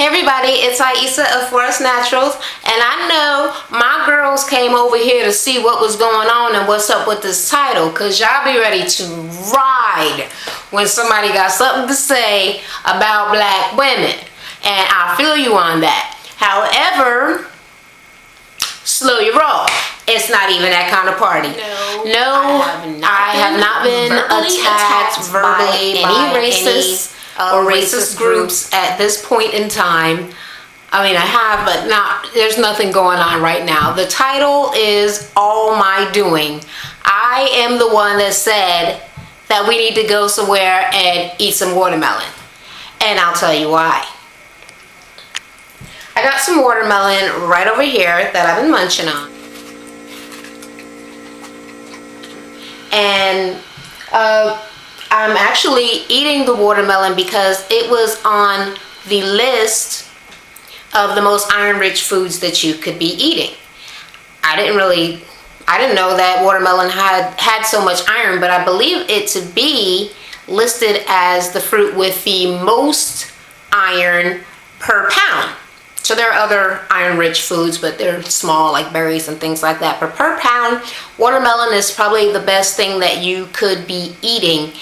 Hey everybody, it's Aisa of Forest Naturals, and I know my girls came over here to see what was going on and what's up with this title, because y'all be ready to ride when somebody got something to say about black women, and I feel you on that. However, slow your roll. It's not even that kind of party. No, I have not been attacked verbally by any racist or racist groups at this point in time. I mean, I have, but there's nothing going on right now. The title is All My Doing. I am the one that said that we need to go somewhere and eat some watermelon. And I'll tell you why. I got some watermelon right over here that I've been munching on. And I'm actually eating the watermelon because it was on the list of the most iron-rich foods that you could be eating. I didn't know that watermelon had so much iron, but I believe it to be listed as the fruit with the most iron per pound. So there are other iron-rich foods, but they're small, like berries and things like that. But per pound, watermelon is probably the best thing that you could be eating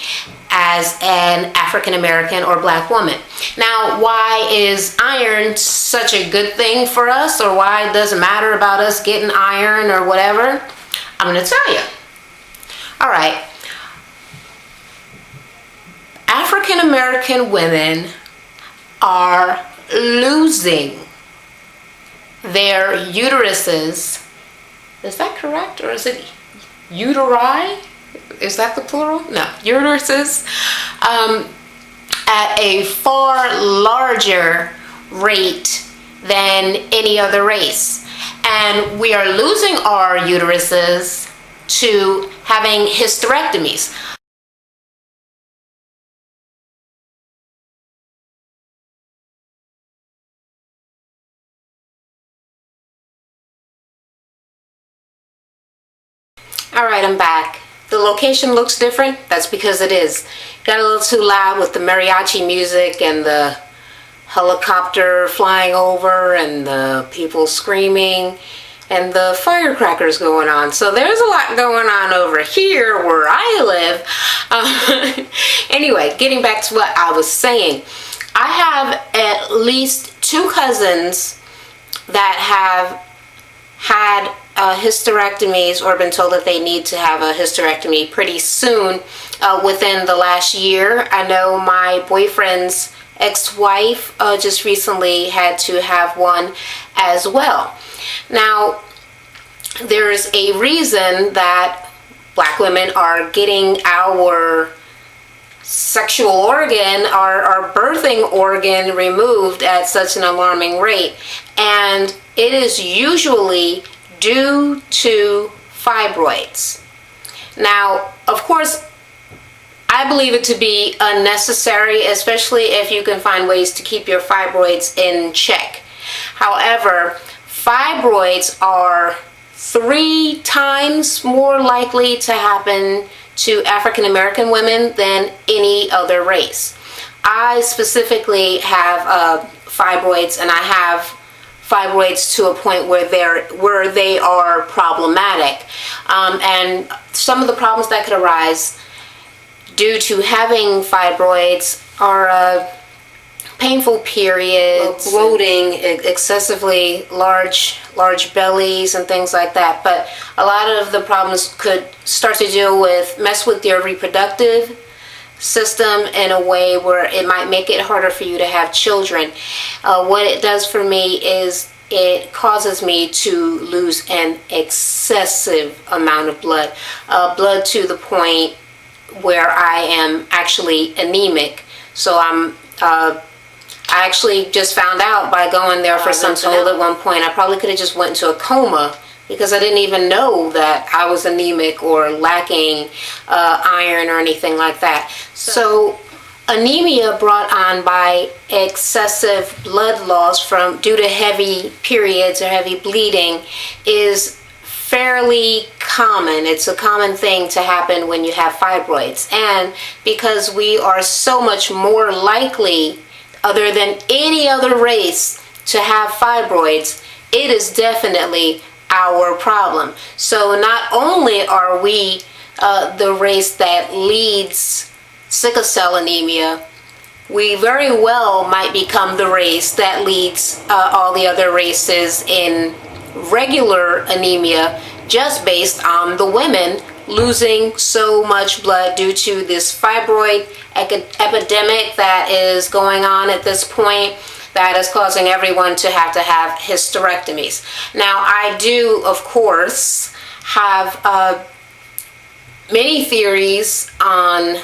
as an African-American or black woman. Now, why is iron such a good thing for us, or why it doesn't matter about us getting iron or whatever? I'm going to tell you. All right. African-American women are losing their uteruses. Is that correct, or is it uteri? Is that the plural? No, uteruses at a far larger rate than any other race. And we are losing our uteruses to having hysterectomies. Alright, I'm back. The location looks different. That's because it is. Got a little too loud with the mariachi music and the helicopter flying over and the people screaming and the firecrackers going on. So there's a lot going on over here where I live. Anyway, getting back to what I was saying. I have at least 2 cousins that have had hysterectomies or been told that they need to have a hysterectomy pretty soon within the last year. I know my boyfriend's ex-wife just recently had to have one as well. Now, there's a reason that black women are getting our sexual organ, our birthing organ removed at such an alarming rate, and it is usually due to fibroids. Now, of course, I believe it to be unnecessary, especially if you can find ways to keep your fibroids in check. However, fibroids are 3 times more likely to happen to African American women than any other race. I specifically have fibroids, and I have fibroids to a point where they are problematic, and some of the problems that could arise due to having fibroids are painful periods, bloating, excessively large bellies and things like that. But a lot of the problems could start to mess with your reproductive system in a way where it might make it harder for you to have children. What it does for me is it causes me to lose an excessive amount of blood to the point where I am actually anemic. So I actually just found out by going there for some told at one point I probably could have just went into a coma because I didn't even know that I was anemic or lacking iron or anything like that. So anemia brought on by excessive blood loss due to heavy periods or heavy bleeding is fairly common. It's a common thing to happen when you have fibroids. And because we are so much more likely other than any other race to have fibroids, it is definitely our problem. So not only are we the race that leads sickle cell anemia, we very well might become the race that leads all the other races in regular anemia, just based on the women losing so much blood due to this fibroid epidemic that is going on at this point, that is causing everyone to have hysterectomies. Now, I do, of course, have many theories on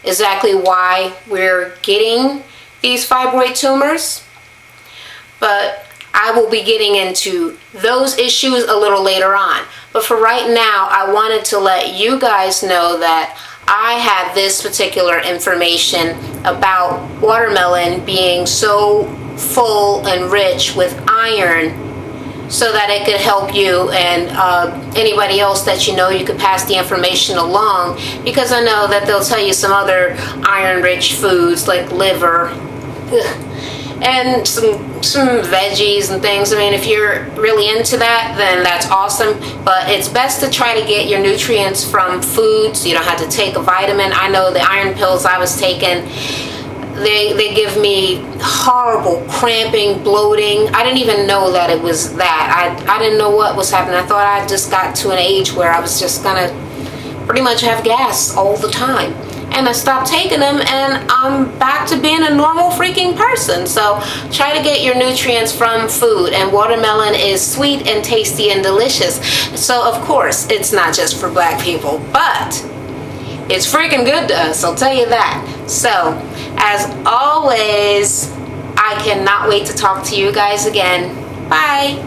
exactly why we're getting these fibroid tumors, but I will be getting into those issues a little later on. But for right now, I wanted to let you guys know that I had this particular information about watermelon being so full and rich with iron, so that it could help you and anybody else that you know. You could pass the information along, because I know that they'll tell you some other iron-rich foods like liver and some veggies and things. I mean, if you're really into that, then that's awesome. But it's best to try to get your nutrients from food, so you don't have to take a vitamin. I know the iron pills I was taking, they give me horrible cramping, bloating. I didn't even know that it was that. I didn't know what was happening. I thought I just got to an age where I was just gonna pretty much have gas all the time. And I stopped taking them, and I'm back to being a normal freaking person. So try to get your nutrients from food, and watermelon is sweet and tasty and delicious. So of course, it's not just for black people, but it's freaking good to us, I'll tell you that. So, as always, I cannot wait to talk to you guys again. Bye.